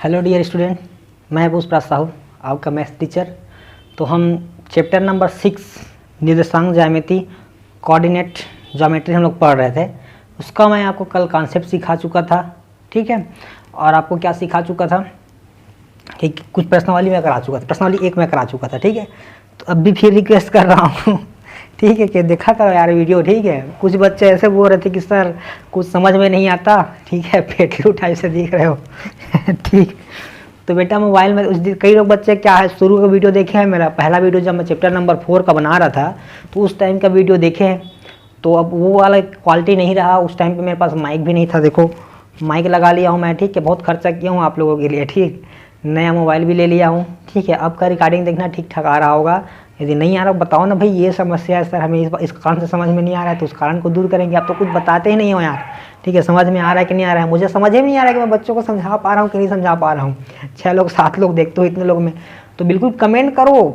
Hello dear student, मैं पुष्पराज साहू, आपका maths teacher. तो हम चैप्टर नंबर 6 निर्देशांक ज्यामिति कोऑर्डिनेट ज्योमेट्री हम लोग पढ़ रहे थे। उसका मैं आपको कल कॉन्सेप्ट सिखा चुका था, ठीक है। और आपको क्या सिखा चुका था कि कुछ प्रश्नावली में करा चुका था, प्रश्नावली 1 में करा चुका था, ठीक है। तो अब भी फिर रिक्वेस्ट कर रहा हूँ ठीक है कि देखा करो यार वीडियो, ठीक है। कुछ बच्चे ऐसे बोल रहे थे कि सर कुछ समझ में नहीं आता, ठीक है, पेटलू टाइप से दिख रहे हो ठीक। तो बेटा मोबाइल में उस दिन कई लोग बच्चे क्या है, शुरू का वीडियो देखे हैं, मेरा पहला वीडियो जब मैं चैप्टर नंबर 4 का बना रहा था तो उस टाइम का वीडियो देखे हैं। तो अब वो वाला क्वालिटी नहीं रहा, उस टाइम पे मेरे पास माइक भी नहीं था। देखो माइक लगा लिया हूँ मैं, ठीक है, बहुत खर्चा किया हूँ आप लोगों के लिए, ठीक। नया मोबाइल भी ले लिया हूँ, ठीक है। अब का रिकॉर्डिंग देखना ठीक ठाक आ रहा होगा। यदि नहीं आ रहा बताओ ना भाई, ये समस्या है सर, हमें इस कारण से समझ में नहीं आ रहा है, तो उस कारण को दूर करेंगे। आप तो कुछ बताते ही नहीं हो यार, ठीक है। समझ में आ रहा है कि नहीं आ रहा है, मुझे समझ ही नहीं आ रहा है कि मैं बच्चों को समझा पा रहा हूँ कि नहीं समझा पा रहा हूँ। 6 लोग 7 लोग देखते हो इतने लोग में, तो बिल्कुल कमेंट करो,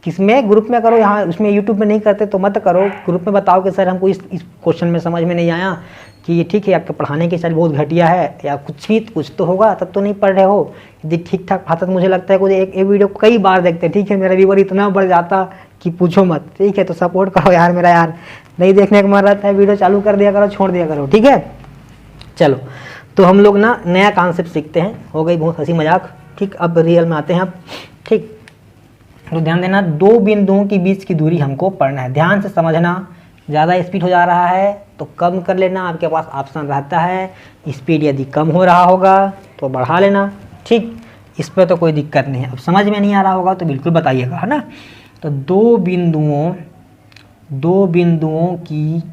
किसमें ग्रुप में करो, यहाँ उसमें यूट्यूब में नहीं करते तो मत करो। ग्रुप में बताओ कि सर हमको इस क्वेश्चन में समझ में नहीं आया, कि ये ठीक है आपके पढ़ाने की स्टाइल बहुत घटिया है, या कुछ तो होगा, तब तो नहीं पढ़ रहे हो। यदि ठीक ठाक पढ़ाता तो मुझे लगता है कि एक वीडियो कई बार देखते, ठीक है। मेरा व्यूअर इतना बढ़ जाता कि पूछो मत, ठीक है। तो सपोर्ट करो यार मेरा, यार नहीं देखने का मन रहता है वीडियो चालू कर दिया करो, छोड़ दिया करो, ठीक है। चलो तो हम लोग ना नया कॉन्सेप्ट सीखते हैं, हो गई बहुत हंसी मजाक, ठीक। अब रियल में आते हैं अब, ठीक। तो ध्यान देना, 2 बिंदुओं के बीच की दूरी हमको पढ़ना है, ध्यान से समझना। ज़्यादा स्पीड हो जा रहा है तो कम कर लेना, आपके पास ऑप्शन रहता है। स्पीड यदि कम हो रहा होगा तो बढ़ा लेना, ठीक। इस पर तो कोई दिक्कत नहीं है। अब समझ में नहीं आ रहा होगा तो बिल्कुल बताइएगा, है ना। तो दो बिंदुओं की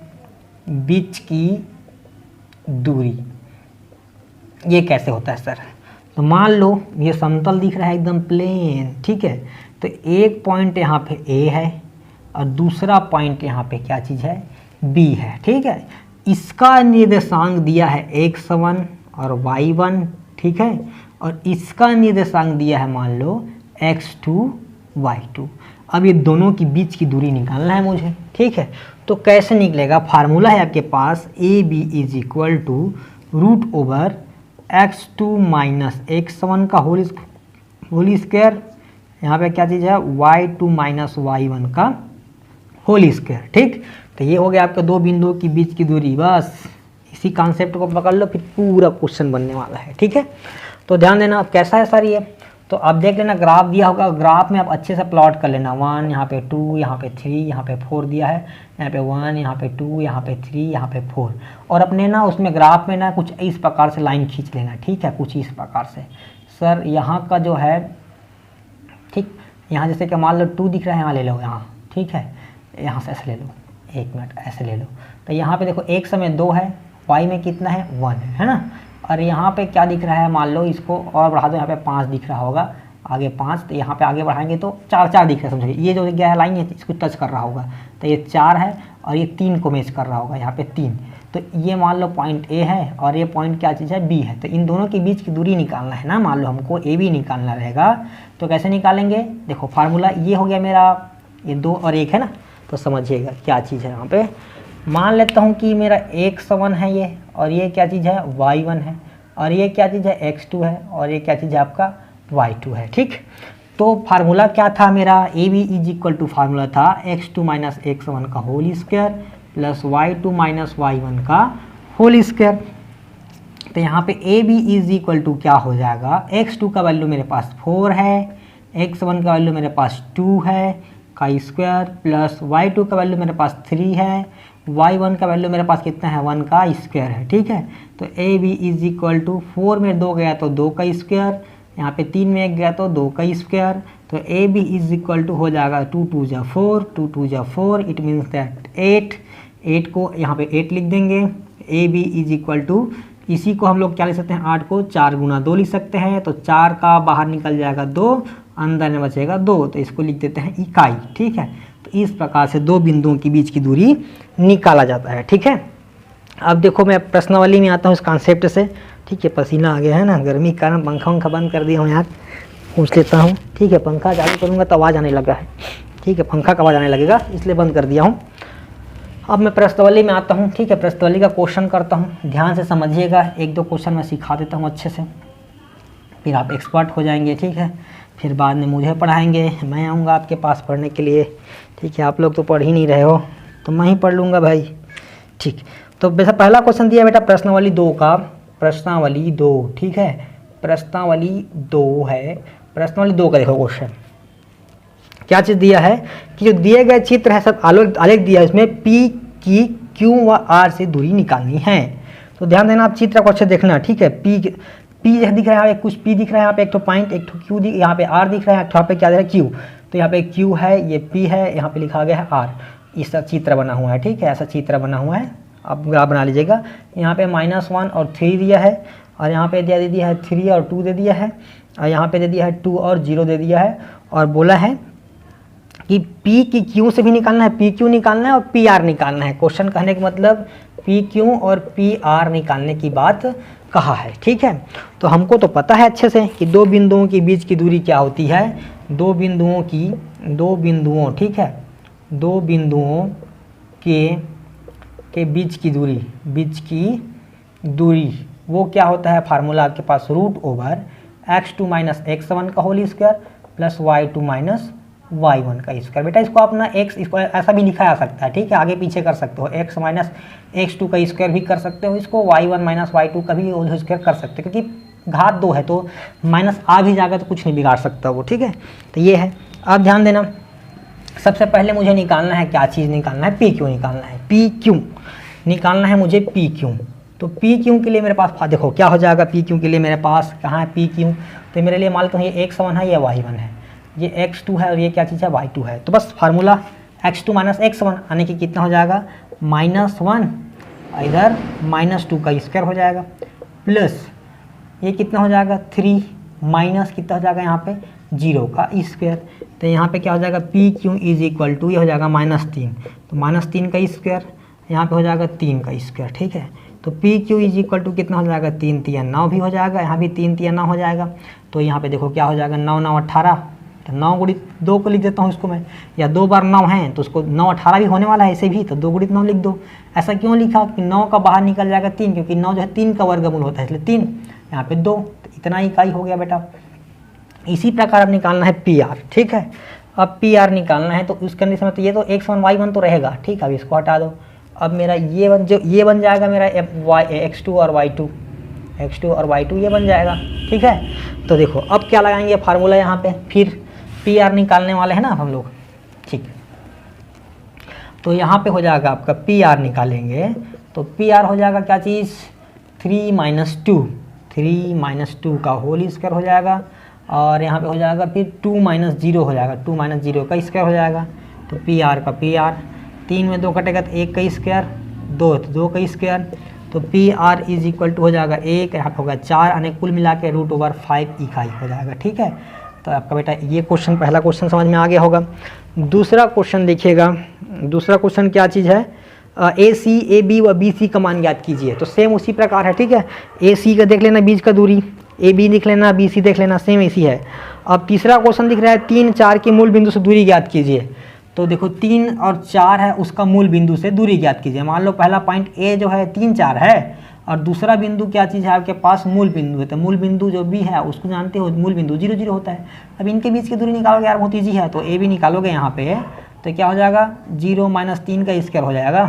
बीच की दूरी ये कैसे होता है सर। तो मान लो ये समतल दिख रहा है एकदम प्लेन, ठीक है। तो एक पॉइंट यहाँ पे ए है और दूसरा पॉइंट यहाँ पे क्या चीज़ है, बी है, ठीक है। इसका निर्देशांक दिया है x1 और y1, ठीक है। और इसका निर्देशांक दिया है मान लो x2 y2। अब ये दोनों की बीच की दूरी निकालना है मुझे, ठीक है। तो कैसे निकलेगा, फार्मूला है आपके पास AB is equal to root over x2 minus x1 का होल स्क्वायर, यहाँ पे क्या चीज़ है y2 माइनस y1 का होल स्क्वायर, ठीक। तो ये हो गया आपके 2 बिंदुओं की बीच की दूरी। बस इसी कॉन्सेप्ट को पकड़ लो, फिर पूरा क्वेश्चन बनने वाला है, ठीक है। तो ध्यान देना अब कैसा है सर ये, तो आप देख लेना ग्राफ दिया होगा, ग्राफ में आप अच्छे से प्लॉट कर लेना। 1 यहाँ पे 2, यहाँ पे 3, यहाँ पे 4 दिया है, यहाँ पे 1, यहाँ पे 2, यहाँ पे 3, यहाँ पे 4। और अपने ना उसमें ग्राफ में ना कुछ इस प्रकार से लाइन खींच लेना, ठीक है, कुछ इस प्रकार से। सर यहाँ का जो है, ठीक, यहाँ जैसे कि मान लो 2 दिख रहा है, यहाँ ले लो, यहाँ, ठीक है, यहाँ से ऐसे ले लो, 1 मिनट ऐसे ले लो। तो यहाँ पे देखो x में 2 है, y में कितना है 1 है ना। और यहाँ पे क्या दिख रहा है, मान लो इसको और बढ़ा दो, यहाँ पे 5 दिख रहा होगा, आगे 5, तो यहाँ पे आगे बढ़ाएंगे तो 4 दिख रहा है, समझिए। ये जो गया है लाइन है इसको टच कर रहा होगा, तो ये 4 है और ये 3 को मैच कर रहा होगा, यहाँ पे 3। तो ये मान लो पॉइंट ए है और ये पॉइंट क्या चीज़ है, बी है। तो इन दोनों के बीच की दूरी निकालना है ना, मान लो हमको ए बी निकालना रहेगा। तो कैसे निकालेंगे, देखो फार्मूला ये हो गया मेरा, ये 2 और 1 है ना। तो समझिएगा क्या चीज़ है यहाँ पे, मान लेता हूँ कि मेरा x1 है ये, और ये क्या चीज़ है y1 है, और ये क्या चीज़ है x2 है, और ये क्या चीज़ है आपका y2 है, ठीक। तो फार्मूला क्या था मेरा, A B is equal to formula था x2 माइनस x1 का whole square plus y2 minus y1 का होल स्क्वायर। तो यहाँ पे A B is equal to क्या हो जाएगा, x2 का वैल्यू मेरे पास 4 है, x1 का वैल्यू मेरे पास 2 है का स्क्वायर, प्लस y2 का वैल्यू मेरे पास 3 है, y1 का वैल्यू मेरे पास कितना है 1 का स्क्वायर है, ठीक है। तो A B is equal to 4 में 2 गया तो 2 का स्क्वायर, यहाँ पे 3 में 1 गया तो 2 का स्क्वायर। तो A B is equal to हो जाएगा 2 2 जा 4, 2 2 जा 4, इट मीन्स दैट 8 को यहाँ पे 8 लिख देंगे। A B is equal to, इसी को हम लोग क्या लिख सकते हैं, 8 को 4 गुना 2 लिख सकते हैं। तो 4 का बाहर निकल जाएगा 2, अंदर में बचेगा 2, तो इसको लिख देते हैं इकाई, ठीक है। तो इस प्रकार से 2 बिंदुओं के बीच की दूरी निकाला जाता है, ठीक है। अब देखो मैं प्रश्नावली में आता हूँ इस कॉन्सेप्ट से, ठीक है। पसीना आ गया है ना, गर्मी के कारण पंखा बंद कर दिया हूँ यार, पूछ लेता हूँ, ठीक है। पंखा चालू करूँगा तो आवाज़ आने लगा है, ठीक है, पंखा का आवाज़ आने लगेगा इसलिए बंद कर दिया हूँ। अब मैं प्रश्नावली में आता हूँ, ठीक है। प्रश्नावली का क्वेश्चन करता हूँ, ध्यान से समझिएगा, 1-2 क्वेश्चन मैं सिखा देता हूँ अच्छे से। फिर आप एक्सपर्ट हो जाएंगे, ठीक है। फिर बाद में मुझे पढ़ाएंगे, मैं आऊँगा आपके पास पढ़ने के लिए, ठीक है। आप लोग तो पढ़ ही नहीं रहे हो तो मैं ही पढ़ लूँगा भाई, ठीक। तो वैसा पहला क्वेश्चन दिया बेटा प्रश्नावली 2 का, प्रश्नावली 2, ठीक है, प्रश्नावली 2 है। प्रश्नावली 2 का देखो क्वेश्चन क्या चीज़ दिया है कि जो दिए गए चित्र है सब आलेख दिया है, इसमें P की Q व R से दूरी निकालनी है। तो ध्यान देना, आप चित्र को अच्छे देखना, ठीक है। P दिख रहा है, यहाँ पे कुछ P दिख रहा है, यहाँ पे एक तो पॉइंट, एक तो Q यहाँ पे R दिख रहा है, यहाँ पे क्या दिख रहा है Q। तो यहाँ पे Q है, ये P है, यहाँ पे लिखा गया है R। इसका चित्र बना हुआ है, ठीक है, ऐसा चित्र बना हुआ है। आप ग्राफ बना लीजिएगा। यहाँ पे -1 और 3 दिया है, और यहाँ पे दे दिया है 3 और 2 दे दिया है, और यहाँ पे दे दिया है 2 और 0 दे दिया है, और बोला है कि P की Q से भी निकालना है, PQ निकालना है और PR निकालना है। क्वेश्चन कहने का मतलब PQ और PR निकालने की बात कहा है, ठीक है। तो हमको तो पता है अच्छे से कि दो बिंदुओं के बीच की दूरी क्या होती है, दो बिंदुओं, ठीक है, दो बिंदुओं के बीच की दूरी वो क्या होता है, फार्मूला आपके पास √x2 - x1 का whole square plus y2 - y1 का स्क्वायर। बेटा इसको अपना इसको ऐसा भी लिखा जा सकता है, ठीक है, आगे पीछे कर सकते हो, x - x2 का स्क्वायर भी कर सकते हो, इसको y1 - y2 का भी होल स्क्वायर कर सकते हो, क्योंकि घात 2 है तो माइनस आ भी जाएगा तो कुछ नहीं बिगाड़ सकता वो, ठीक है। तो ये है, आप ध्यान देना। सबसे पहले मुझे निकालना है, क्या चीज़ निकालना है, PQ निकालना है, PQ निकालना है मुझे, PQ। तो PQ के लिए मेरे पास देखो क्या हो जाएगा, PQ के लिए मेरे पास कहाँ है PQ, तो मेरे लिए मान लेता हूँ ये x1 है, ये y1 है, ये x2 है और ये क्या चीज़ है, y2 है। तो बस फार्मूला x2 - x1 यानी कि कितना हो जाएगा, -1, इधर -2 का स्क्वायर हो जाएगा, प्लस ये कितना हो जाएगा 3 माइनस कितना हो जाएगा यहाँ पे 0 का स्क्वायर। तो यहाँ पे क्या हो जाएगा, PQ = ये हो जाएगा -3, तो -3 का स्क्वायर, यहाँ पे हो जाएगा 3 का स्क्वायर, ठीक है। तो PQ = कितना हो जाएगा, 3 × 3 = 9 भी हो जाएगा, यहाँ भी 3 × 3 = 9 हो जाएगा। तो यहाँ पे देखो क्या हो जाएगा, 9 × 9 = 18, तो 9 × 2 को लिख देता हूँ इसको मैं, या 2 बार 9 है तो उसको 9 18 भी होने वाला है ऐसे भी, तो 2 × 9 लिख दो। ऐसा क्यों लिखा कि 9 का बाहर निकल जाएगा 3, क्योंकि 9 जो है 3 का वर्गमूल होता है, इसलिए 3, यहाँ पे 2, तो इतना इकाई हो गया बेटा। इसी प्रकार अब निकालना है PR, ठीक है। अब PR निकालना है तो उस कंडीशन में तो ये तो x1 y1 तो रहेगा, ठीक है, अब इसको हटा दो। अब मेरा ये बन जाएगा मेरा x2 और y2 ये बन जाएगा, ठीक है। तो देखो अब क्या लगाएंगे फार्मूला यहाँ पे, फिर PR निकालने वाले हैं ना हम लोग, ठीक। तो यहाँ पे हो जाएगा आपका PR निकालेंगे, तो PR हो जाएगा क्या चीज़, 3 - 2 का होल स्क्वायर हो जाएगा, और यहाँ पे हो जाएगा फिर 2 - 0 हो जाएगा, 2 - 0 का स्क्वायर हो जाएगा। तो PR का PR, 3 में 2 कटेगा तो 1 का स्क्वायर, 2 तो 2 का स्क्वायर, तो PR = हो जाएगा 1, यहाँ पे होगा 4, यानी कुल मिला के √5 इकाई हो जाएगा, ठीक है। तो आपका बेटा ये क्वेश्चन, पहला क्वेश्चन समझ में आ गया होगा। दूसरा क्वेश्चन देखिएगा, दूसरा क्वेश्चन क्या चीज़ है, AC, AB व BC का मान ज्ञात कीजिए। तो सेम उसी प्रकार है, ठीक है। AC का देख लेना बीच का दूरी, AB देख लेना, BC देख लेना, सेम AC है। अब तीसरा क्वेश्चन दिख रहा है 3 4 के मूल बिंदु से दूरी ज्ञात कीजिए। तो देखो 3 और 4 है, उसका मूल बिंदु से दूरी ज्ञात कीजिए। मान लो पहला पॉइंट A जो है 3 4 है, और दूसरा बिंदु क्या चीज़ है आपके पास, मूल बिंदु है। तो मूल बिंदु जो B है उसको जानते हो, मूल बिंदु 0 0 होता है। अब इनके बीच की दूरी निकालोगे यार, बहुत ईजी है। तो AB निकालोगे यहाँ पे, तो क्या हो जाएगा, 0 - 3 का स्क्वायर हो जाएगा,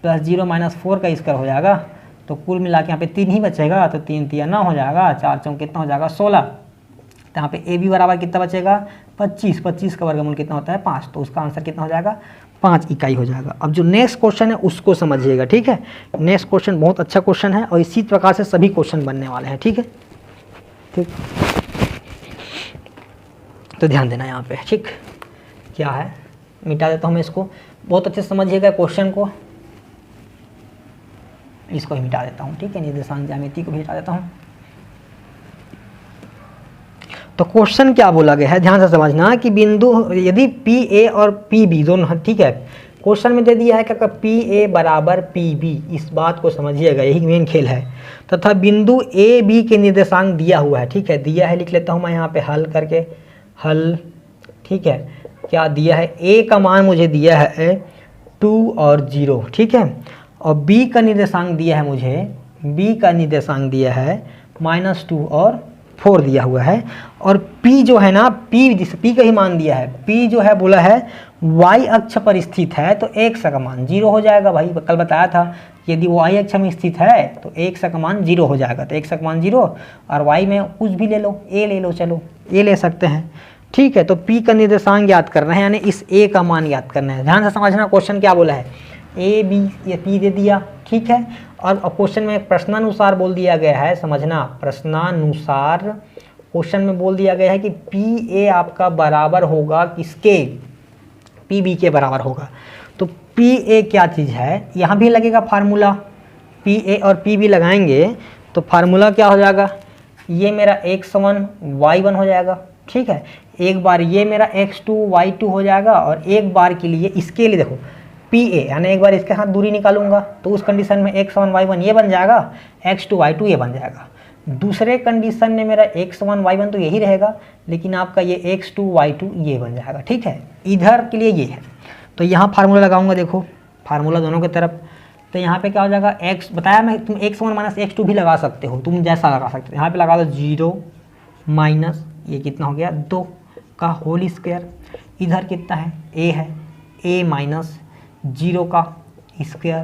प्लस 0 - 4 का स्क्वायर हो जाएगा। तो कुल मिला के यहाँ पे 3 ही बचेगा, तो 3 × 3 = 9 हो जाएगा, 4 × 4 कितना हो जाएगा 16। तो यहाँ पे AB बराबर कितना बचेगा 25, 25 का वर्गमूल कितना होता है 5, तो उसका आंसर कितना हो जाएगा 5 इकाई हो जाएगा। अब जो नेक्स्ट क्वेश्चन है उसको समझिएगा, ठीक है। नेक्स्ट क्वेश्चन बहुत अच्छा क्वेश्चन है और इसी प्रकार से सभी क्वेश्चन बनने वाले हैं, ठीक है, ठीक। तो ध्यान देना यहाँ पे, ठीक। क्या है, मिटा देता हूँ मैं इसको, बहुत अच्छे से समझिएगा क्वेश्चन को, इसको ही मिटा देता हूँ, ठीक है। निर्देशांक ज्यामिति को भी मिटा देता हूँ। तो क्वेश्चन क्या बोला गया है, ध्यान से समझना कि बिंदु यदि PA और PB दोनों, ठीक है, क्वेश्चन में दे दिया है कि PA = PB, इस बात को समझिएगा, यही मेन खेल है। तथा बिंदु AB के निर्देशांक दिया हुआ है, ठीक है, दिया है, लिख लेता हूँ मैं यहाँ पे हल करके, हल, ठीक है। क्या दिया है, A का मान मुझे दिया है 2 और 0, ठीक है, और B का निर्देशांक दिया है मुझे, B का निर्देशांक दिया है -2 और 4 दिया हुआ है, और p जो है ना, p जिस p का ही मान दिया है, p जो है बोला है y अक्ष पर स्थित है तो x का मान 0 हो जाएगा। भाई कल बताया था यदि y अक्ष में स्थित है तो x का मान 0 हो जाएगा, तो x का मान 0, और y में कुछ भी ले लो, a ले लो, चलो a ले सकते हैं, ठीक है। तो p का निर्देशांक याद करना है, यानी इस a का मान याद करना है। ध्यान से समझना क्वेश्चन क्या बोला है, a b ये p दे दिया, ठीक है। और क्वेश्चन में प्रश्नानुसार बोल दिया गया है, समझना, प्रश्नानुसार क्वेश्चन में बोल दिया गया है कि पी ए आपका बराबर होगा किसके, पी बी के बराबर होगा। तो पी ए क्या चीज़ है, यहाँ भी लगेगा फार्मूला, पी ए और पी बी लगाएंगे तो फार्मूला क्या हो जाएगा, ये मेरा x1 y1 हो जाएगा, ठीक है। एक बार ये मेरा x2 y2 हो जाएगा, और एक बार के लिए इसके लिए देखो पी ए, यानी एक बार इसके साथ दूरी निकालूंगा तो उस कंडीशन में x1 y1 ये बन जाएगा, x2 y2 ये बन जाएगा। दूसरे कंडीशन में मेरा x1 y1 तो यही रहेगा, लेकिन आपका ये x2 y2 ये बन जाएगा, ठीक है। इधर के लिए ये है, तो यहाँ फार्मूला लगाऊंगा, देखो फार्मूला दोनों की तरफ, तो यहाँ पे क्या हो जाएगा, x बताया मैं, तुम x1 माइनस x2 भी लगा सकते हो, तुम जैसा लगा सकते हो। यहाँ पे लगा दो 0 माइनस ये कितना हो गया 2 का होल स्क्वायर, इधर कितना है a है, a माइनस 0 का स्क्वायर,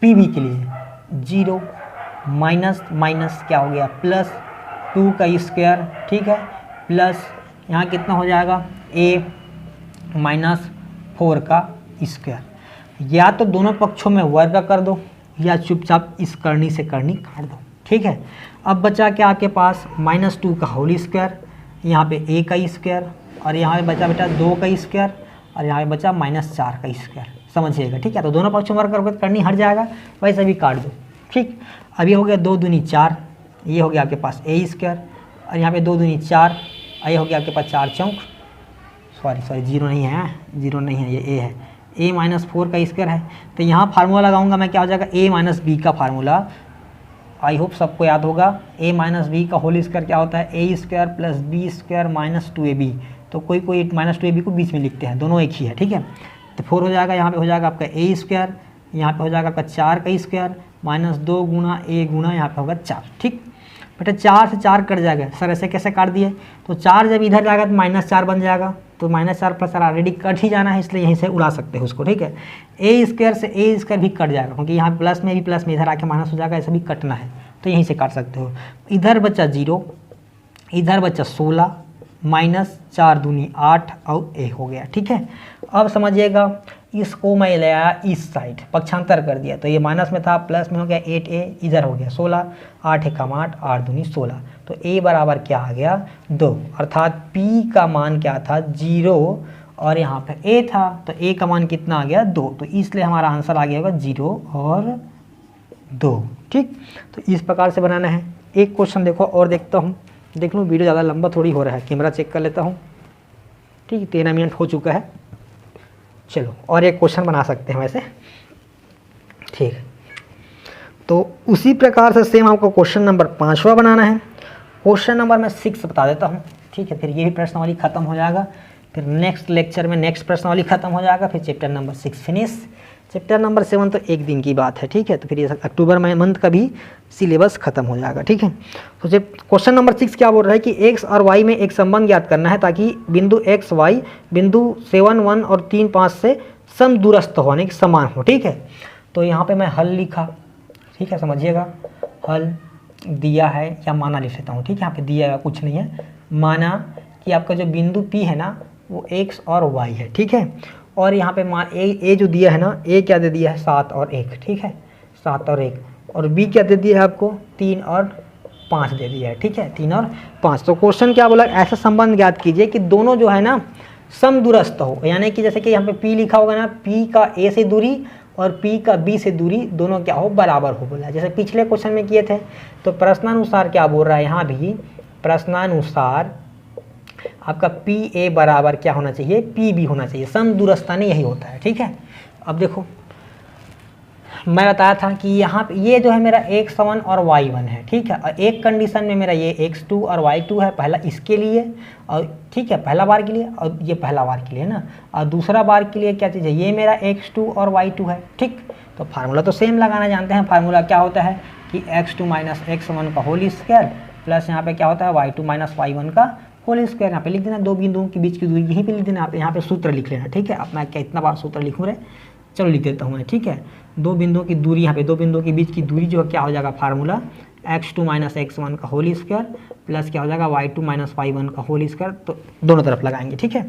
पी बी के लिए 0 माइनस माइनस क्या हो गया प्लस 2 का स्क्वायर, ठीक है, प्लस यहाँ कितना हो जाएगा a माइनस 4 का स्क्वायर। या तो दोनों पक्षों में वर्ग कर दो, या चुपचाप इस करनी से करनी काट दो, ठीक है। अब बचा क्या आपके पास -2 का होल स्क्वायर, यहाँ पे a का स्क्वायर, और यहाँ पे बचा बेटा 2 का स्क्वायर, और यहाँ पे बचा -4 का स्क्वायर, समझिएगा, ठीक है। तो दोनों पक्षों में वर्ग करोगे करनी हट जाएगा, वैसे भी काट दो, ठीक। अब ये हो गया 2 दूनी 4, ये हो गया आपके पास a स्क्वायर, और यहाँ पे 2 दूनी 4, ये हो गया आपके पास 4 चौक, सॉरी 0 नहीं है, 0 नहीं है, ये a है, a माइनस 4 का स्क्वायर है। तो यहाँ फार्मूला लगाऊंगा मैं, क्या हो जाएगा a माइनस बी का फार्मूला, आई होप सबको याद होगा, a माइनस बी का होल स्क्वायर क्या होता है, a square plus B square minus 2ab, तो कोई -2ab को बीच में लिखते हैं, दोनों एक ही है, ठीक है। तो 4 हो जाएगा, यहाँ पे हो जाएगा आपका a स्क्वायर, यहाँ पे हो जाएगा आपका 4 का स्क्वायर -2 गुना a गुना यहाँ पे होगा 4, ठीक। बेटा 4 से 4 कट जाएगा, सर ऐसे कैसे काट दिए, तो 4 जब इधर जाएगा तो -4 बन जाएगा, तो -4 प्लस 4 ऑलरेडी कट ही जाना है, इसलिए यहीं से उड़ा सकते हैं उसको, ठीक है। a स्क्वायर से a स्क्वायर भी कट जाएगा, क्योंकि यहाँ प्लस में भी प्लस में इधर आके माइनस हो जाएगा, ऐसे भी कटना है, तो यहीं से काट सकते हो। इधर बचा 0, इधर बचा 16, -4 दूनी 8 और a हो गया, ठीक है। अब समझिएगा, इसको मैं ले आया इस साइड, पक्षांतर कर दिया, तो ये माइनस में था, प्लस में हो गया 8a, इधर हो गया 16, 8 एकम 8, 8 दूनी 16, तो a बराबर क्या आ गया 2, अर्थात p का मान क्या था 0, और यहाँ पे a था, तो a का मान कितना आ गया 2, तो इसलिए हमारा आंसर आ गया होगा 0 और 2, ठीक। तो इस प्रकार से बनाना है। एक क्वेश्चन देखो और देखता हूँ, देख लूँ वीडियो ज़्यादा लंबा थोड़ी हो रहा है, कैमरा चेक कर लेता हूँ, ठीक, 13 मिनट हो चुका है। चलो और एक क्वेश्चन बना सकते हैं वैसे, ठीक। तो उसी प्रकार से सेम आपको क्वेश्चन नंबर 5वां बनाना है। क्वेश्चन नंबर मैं 6 बता देता हूँ, ठीक है, फिर ये भी प्रश्नावली खत्म हो जाएगा, फिर नेक्स्ट लेक्चर में नेक्स्ट प्रश्नावली खत्म हो जाएगा, फिर chapter number 6 finish. Chapter number 7 तो एक दिन की बात है, ठीक है, तो फिर ये अक्टूबर मंथ का भी सिलेबस खत्म हो जाएगा, ठीक है। तो जब क्वेश्चन नंबर 6 क्या बोल रहा है कि x और y में एक संबंध ज्ञात करना है, ताकि बिंदु x y बिंदु 7 1 और 3 5 से समदूरस्थ होने के समान हो, ठीक है। तो यहाँ पे मैं हल लिखा, ठीक है, समझिएगा, हल दिया है या माना लिख लेता हूँ, ठीक है। यहाँ पे दिया है कुछ नहीं है, माना कि आपका जो बिंदु P है ना वो x और y है, ठीक है। और यहाँ पे मान a जो दिया है ना, a क्या दे दिया है 7 और 1, ठीक है, 7 और 1, और b क्या दे दिया है आपको 3 और 5 दे दिया है, ठीक है, 3 और 5। तो क्वेश्चन क्या बोला, ऐसा संबंध ज्ञात कीजिए कि दोनों जो है ना समदूरस्थ हो, यानी कि जैसे कि यहाँ पे p लिखा होगा ना, p का a से दूरी और p का b से दूरी दोनों क्या हो बराबर हो, बोला जैसे पिछले क्वेश्चन में किए थे। तो प्रश्नानुसार क्या बोल रहा है, यहाँ भी प्रश्नानुसार आपका पी ए बराबर क्या होना चाहिए, पी बी होना चाहिए, समदूरस्थानी यही होता है, ठीक है। अब देखो मैं बताया था कि यहाँ पे ये जो है मेरा x1 और y1 है, ठीक है, और एक कंडीशन में मेरा ये x2 और y2 है, पहला इसके लिए, और ठीक है पहला बार के लिए, और ये पहला बार के लिए ना, और दूसरा बार के लिए क्या चीज़ है, ये मेरा x2 और y2 है, ठीक। तो फार्मूला तो सेम लगाना जानते हैं, फार्मूला क्या होता है कि x2 माइनस x1 का होल स्क्वायर प्लस यहाँ पे क्या होता है y2 माइनस y1 का होल स्क्वायर। यहाँ पे लिख देना, दो बिंदुओं के बीच की दूरी यहीं पे लिख देना। यहाँ पे सूत्र लिख लेना, ठीक है। अब मैं क्या इतना बार सूत्र लिखूँ रे, चलो लिख देता हूँ मैं, ठीक है। दो बिंदुओं की दूरी, यहाँ पे दो बिंदुओं के बीच की दूरी जो है क्या हो जाएगा फार्मूला x2 माइनस x1 का होल स्क्वायर प्लस क्या हो जाएगा y2 माइनस y1 का होल स्क्वायर, तो दोनों तरफ लगाएंगे, ठीक है।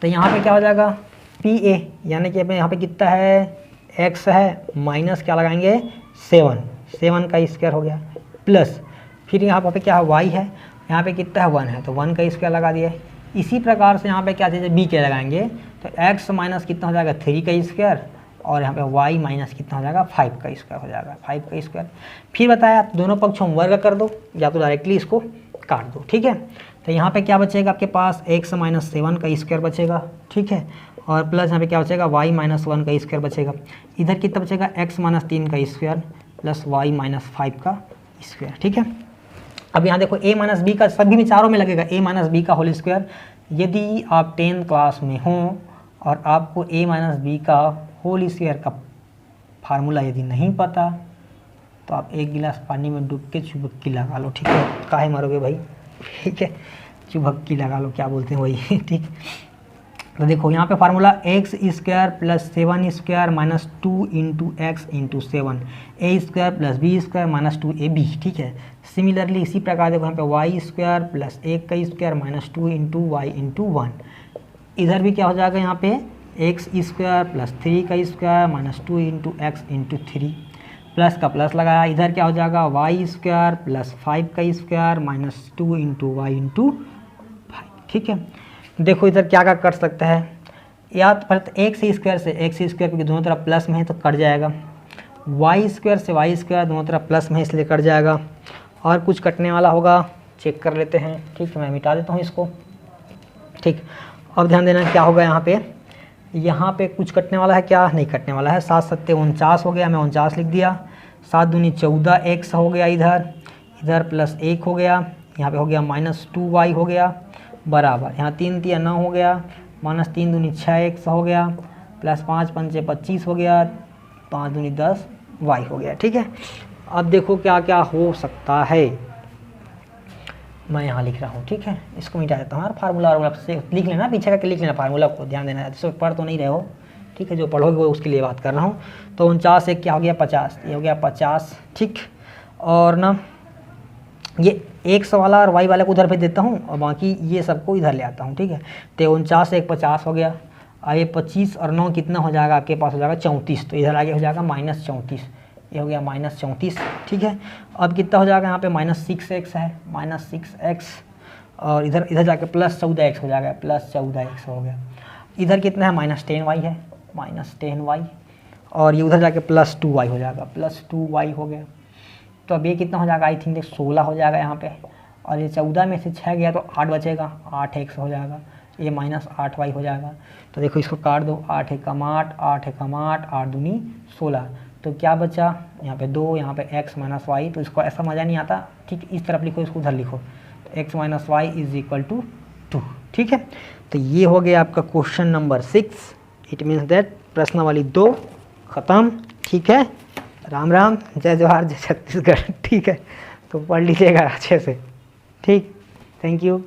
तो यहाँ पे क्या हो जाएगा PA, यानी कि यहाँ पे कितना है x है माइनस क्या लगाएंगे 7 का स्क्वायर हो गया, प्लस फिर यहाँ पे क्या है y है, यहाँ पे कितना है 1 है तो 1 का स्क्वायर लगा दिया। इसी प्रकार से यहाँ पे क्या चीज़ है b के लगाएंगे तो x माइनस कितना हो जाएगा 3 का स्क्वायर और यहाँ पे y माइनस कितना हो जाएगा 5 का स्क्वायर हो जाएगा, 5 का स्क्वायर। फिर बताया दोनों पक्षों में वर्ग कर दो या तो डायरेक्टली इसको काट दो, ठीक है। तो यहाँ पे क्या बचेगा आपके पास x माइनस 7 का स्क्वायर बचेगा, ठीक है, और प्लस यहाँ पे क्या बचेगा y माइनस 1 का स्क्वायर बचेगा। इधर कितना बचेगा x माइनस 3 का स्क्वायर प्लस y माइनस 5 का स्क्वायर, ठीक है। अब यहाँ देखो a माइनस बी का सभी में चारों में लगेगा a माइनस बी का होल स्क्वायर। यदि आप 10th क्लास में हो और आपको a माइनस बी का होल स्क्वायर का फार्मूला यदि नहीं पता तो आप एक गिलास पानी में डूब के चुबक्की लगा लो, ठीक है। काहे मरोगे भाई, ठीक है, चुबक्की लगा लो, क्या बोलते हैं वही, ठीक। तो देखो यहाँ पे formula x square plus 7 square minus 2 into x into 7 a square plus B square minus 2ab, ठीक है। सिमिलरली इसी प्रकार देखो यहाँ पे वाई स्क्वायर प्लस 1 का square minus 2 into Y into 1। इधर भी क्या हो जाएगा यहाँ पे एक्स स्क्वायर प्लस 3 का square minus 2 into x into 3, plus का प्लस लगाया। इधर क्या हो जाएगा वाई स्क्वायर प्लस 5 का square minus 2 into Y into 5, ठीक है। देखो इधर क्या क्या कर सकता है, या तो पहले एक्स स्क्वायर से एक्स स्क्वायर क्योंकि दोनों तरफ प्लस में है तो कट जाएगा, वाई स्क्वायर से वाई स्क्वायर दोनों तरफ प्लस में है इसलिए कट जाएगा, और कुछ कटने वाला होगा चेक कर लेते हैं, ठीक है। मैं मिटा देता हूँ इसको, ठीक। अब ध्यान देना क्या होगा यहाँ पे कुछ कटने वाला है क्या, नहीं कटने वाला है। 7 7 49 हो गया, मैं 49 लिख दिया। 7 दूनी 14 एक्स हो गया, इधर प्लस 1 हो गया, यहाँ पे हो गया माइनस 2y हो गया बराबर, यहाँ 3 3 9 हो गया, माइनस 3 दूनी 6x हो गया, प्लस 5 5 25 हो गया, 5 दूनी 10y हो गया, ठीक है। अब देखो क्या क्या हो सकता है, मैं यहाँ लिख रहा हूँ, ठीक है। इसको मिटा देता हूँ यार, फार्मूला से लिख लेना, पीछे का लिख लेना फार्मूला को, ध्यान देना। जैसे पढ़ तो नहीं रहे हो, ठीक है, जो पढ़ोगे वो उसके लिए बात कर रहा हूँ। तो 49 एक क्या हो गया 50, ये हो गया 50, ठीक। और ना ये एक्स वाला और वाई वाले को उधर भेज देता हूँ और बाकी ये सबको इधर ले आता हूँ, ठीक है। तो 49 एक 50 हो गया, और ये 25 और 9 कितना हो जाएगा आपके पास, हो जाएगा 34, तो इधर आगे हो जाएगा माइनस 34, ये हो गया माइनस 34, ठीक है। अब कितना हो जाएगा यहाँ पे माइनस 6x है, माइनस 6x, और इधर जाके प्लस 14x हो जाएगा, प्लस 14x हो गया। इधर कितना है माइनस 10y है, माइनस 10y, और ये उधर जाके प्लस 2y हो जाएगा, प्लस 2y हो गया। तो अब ये कितना हो जाएगा, आई थिंक 16 हो जाएगा यहाँ पे, और ये 14 में से 6 गया तो 8 बचेगा, 8x हो जाएगा, ये माइनस 8y हो जाएगा। तो देखो इसको काट दो, 8 एकम 8, 8 एकम 8, 8 दूनी 16, तो क्या बचा यहाँ पे 2, यहाँ पे x माइनस वाई। तो इसको ऐसा मज़ा नहीं आता, ठीक, इस तरफ लिखो, इसको उधर लिखो, तो x minus Y is equal to 2, ठीक है। तो ये हो गया आपका question number 6। It means that प्रश्नावली 2 ख़त्म, ठीक है। राम राम, जय जवाहर, जय छत्तीसगढ़, ठीक है। तो पढ़ लीजिएगा अच्छे से, ठीक, थैंक यू।